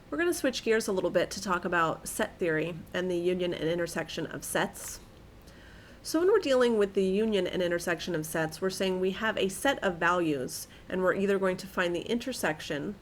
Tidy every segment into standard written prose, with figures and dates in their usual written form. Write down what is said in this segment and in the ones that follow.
We're going to switch gears a little bit to talk about set theory and the union and intersection of sets. So when we're dealing with the union and intersection of sets, we're saying we have a set of values and we're either going to find the intersection,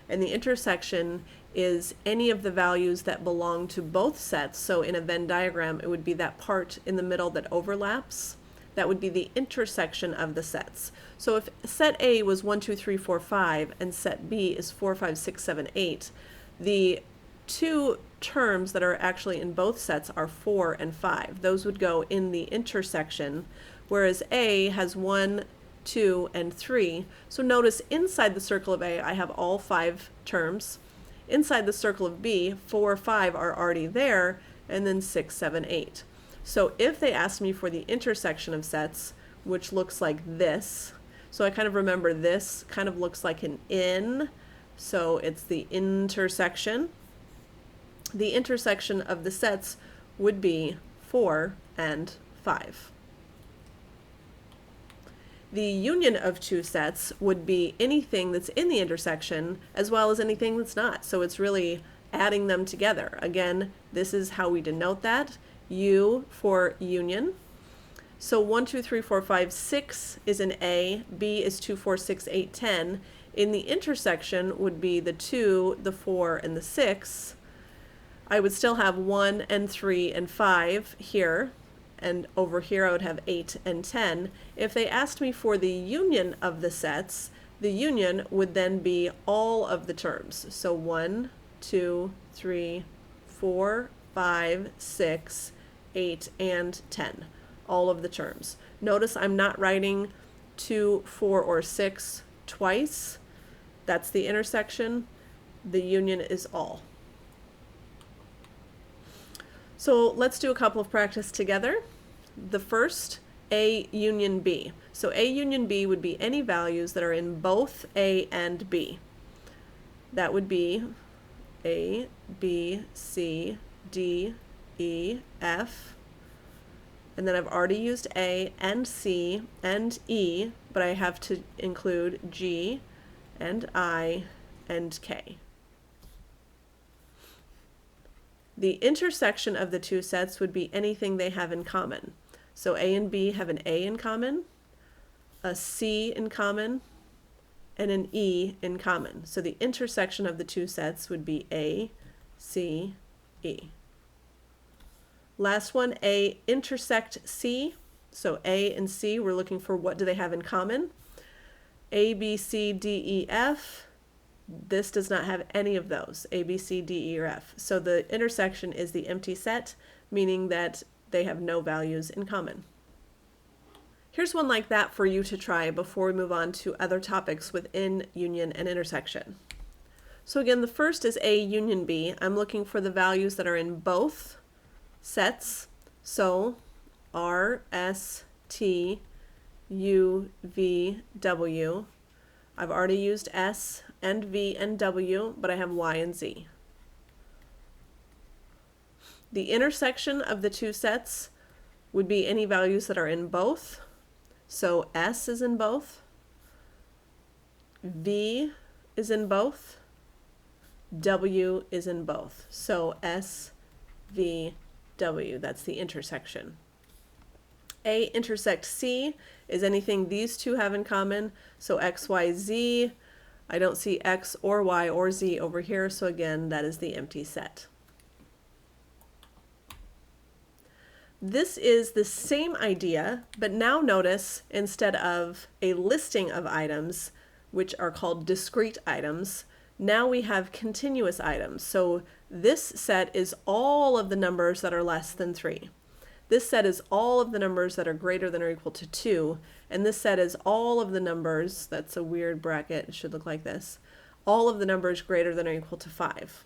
and the intersection is any of the values that belong to both sets. So in a Venn diagram, it would be that part in the middle that overlaps. That would be the intersection of the sets. So if set A was 1, 2, 3, 4, 5, and set B is 4, 5, 6, 7, 8, the two terms that are actually in both sets are 4 and 5. Those would go in the intersection, whereas A has 1, 2, and 3. So notice inside the circle of A, I have all 5 terms. Inside the circle of B, 4, 5 are already there, and then 6, 7, 8. So if they ask me for the intersection of sets, which looks like this, so I kind of remember this kind of looks like an in, so it's the intersection. The intersection of the sets would be 4 and 5. The union of two sets would be anything that's in the intersection as well as anything that's not. So it's really adding them together. Again, this is how we denote that. U for union. So 1, 2, 3, 4, 5, 6 is an A, B is 2, 4, 6, 8, 10. In the intersection would be the 2, the 4, and the 6. I would still have 1 and 3 and 5 here, and over here I would have 8 and 10. If they asked me for the union of the sets, the union would then be all of the terms. So 1, 2, 3, 4, 5, 6, 8, and 10. All of the terms. Notice I'm not writing 2, 4, or 6 twice. That's the intersection. The union is all. So let's do a couple of practice together. The first, A union B. So A union B would be any values that are in both A and B. That would be A, B, C, D, E, F. And then I've already used A and C and E, but I have to include G and I and K. The intersection of the two sets would be anything they have in common. So A and B have an A in common, a C in common, and an E in common. So the intersection of the two sets would be A, C, E. Last one, A intersect C. So A and C, we're looking for what do they have in common. A, B, C, D, E, F. This does not have any of those, A, B, C, D, E, or F. So the intersection is the empty set, meaning that they have no values in common. Here's one like that for you to try before we move on to other topics within union and intersection. So again, the first is A union B. I'm looking for the values that are in both sets. So R, S, T, U, V, W. I've already used S and V and W, but I have Y and Z. The intersection of the two sets would be any values that are in both. So S is in both, V is in both, W is in both. So S, V, W, that's the intersection. A intersect C is anything these two have in common. So X, Y, Z. I don't see X or Y or Z over here, so again, that is the empty set. This is the same idea, but now notice instead of a listing of items, which are called discrete items, now we have continuous items. So this set is all of the numbers that are less than 3. This set is all of the numbers that are greater than or equal to 2, and this set is all of the numbers, that's a weird bracket, it should look like this, all of the numbers greater than or equal to 5.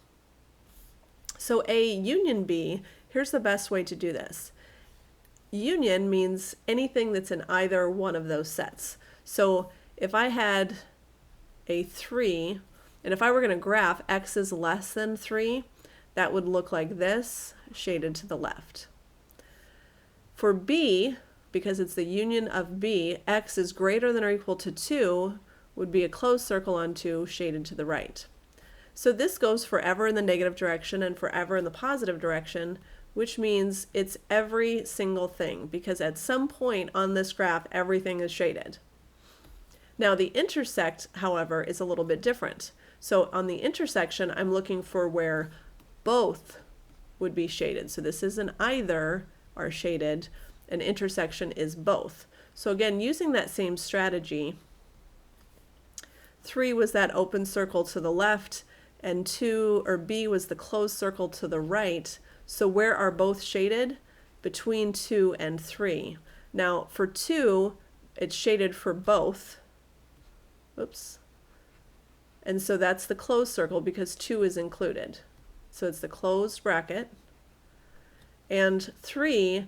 So A union B, here's the best way to do this. Union means anything that's in either one of those sets. So if I had a 3, and if I were going to graph X is less than 3, that would look like this, shaded to the left. For B, because it's the union of B, X is greater than or equal to 2 would be a closed circle on 2 shaded to the right. So this goes forever in the negative direction and forever in the positive direction, which means it's every single thing, because at some point on this graph, everything is shaded. Now the intersect, however, is a little bit different. So on the intersection, I'm looking for where both would be shaded. So this is an either are shaded, an intersection is both. So again, using that same strategy, 3 was that open circle to the left, and 2, or B, was the closed circle to the right. So where are both shaded? Between 2 and 3. Now for 2, it's shaded for both. Oops. And so that's the closed circle because 2 is included. So it's the closed bracket. And 3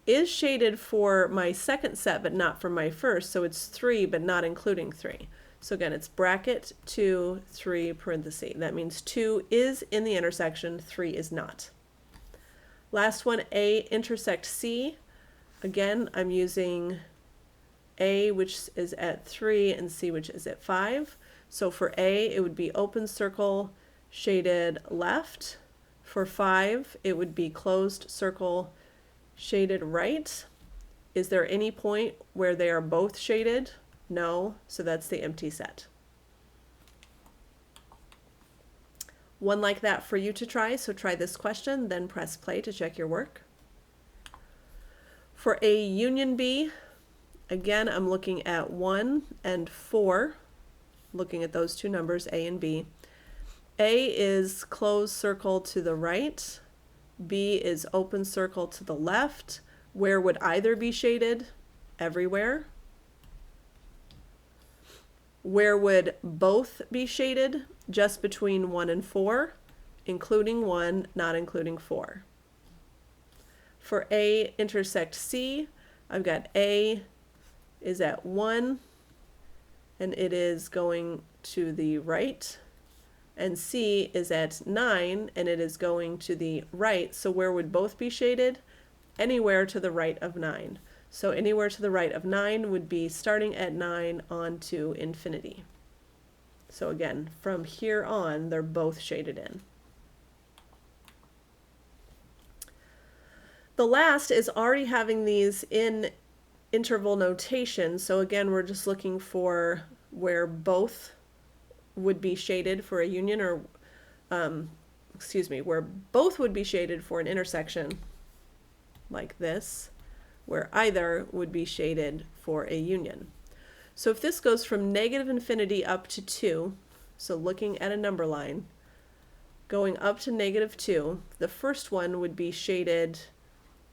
is shaded for my second set but not for my first. So it's 3 but not including 3. So again, it's bracket 2, 3, parenthesis. That means 2 is in the intersection, 3 is not. Last one, A intersect C. Again, I'm using A, which is at 3, and C, which is at 5. So for A, it would be open circle shaded left. For 5, it would be closed circle shaded right. Is there any point where they are both shaded? No, so that's the empty set. One like that for you to try, so try this question, then press play to check your work. For A union B, again, I'm looking at 1 and 4, looking at those two numbers, A and B. A is closed circle to the right, B is open circle to the left. Where would either be shaded? Everywhere. Where would both be shaded? Just between 1 and 4, including 1, not including 4. For A intersect C, I've got A is at 1, and it is going to the right, and C is at 9, and it is going to the right. So where would both be shaded? Anywhere to the right of 9. So anywhere to the right of 9 would be starting at 9 on to infinity. So again, from here on, they're both shaded in. The last is already having these in interval notation. So again, we're just looking for where both would be shaded for a union, or where both would be shaded for an intersection like this, where either would be shaded for a union. So if this goes from negative infinity up to 2, so looking at a number line, going up to negative 2, the first one would be shaded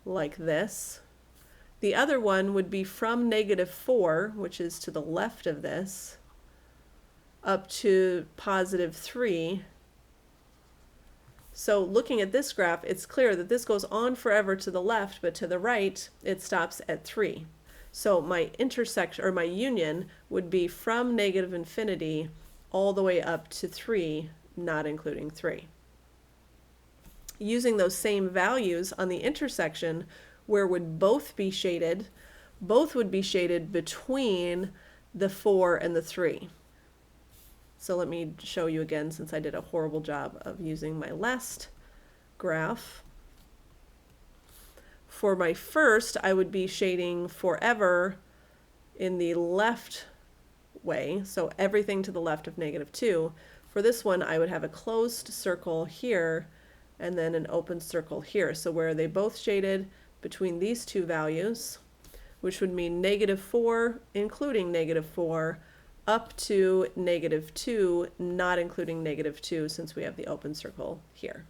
like this. The other one would be from negative 4, which is to the left of this, up to positive 3. So looking at this graph, it's clear that this goes on forever to the left, but to the right, it stops at 3. So my intersection, or my union, would be from negative infinity all the way up to 3, not including 3. Using those same values on the intersection, where would both be shaded? Both would be shaded between the 4 and the 3. So let me show you again, since I did a horrible job of using my last graph. For my first, I would be shading forever in the left way, so everything to the left of negative 2. For this one, I would have a closed circle here and then an open circle here. So where are they both shaded? Between these two values, which would mean negative 4, including negative 4, up to negative 2, not including negative 2, since we have the open circle here.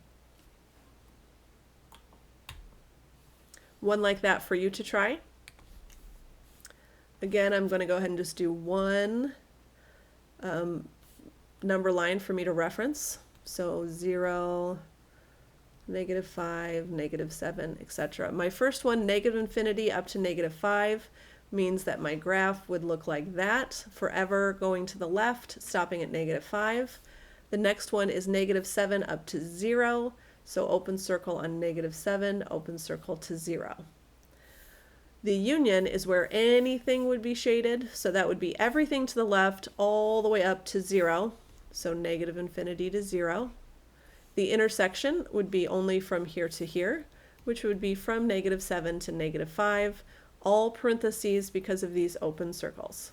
One like that for you to try. Again, I'm going to go ahead and just do one number line for me to reference. So 0, negative 5, negative 7, etc. My first one, negative infinity up to negative 5, means that my graph would look like that, forever going to the left, stopping at negative 5. The next one is negative 7 up to 0, so open circle on negative 7, open circle to 0. The union is where anything would be shaded, so that would be everything to the left all the way up to 0. so negative infinity to 0. The intersection would be only from here to here, which would be from -7 to -5, all parentheses because of these open circles.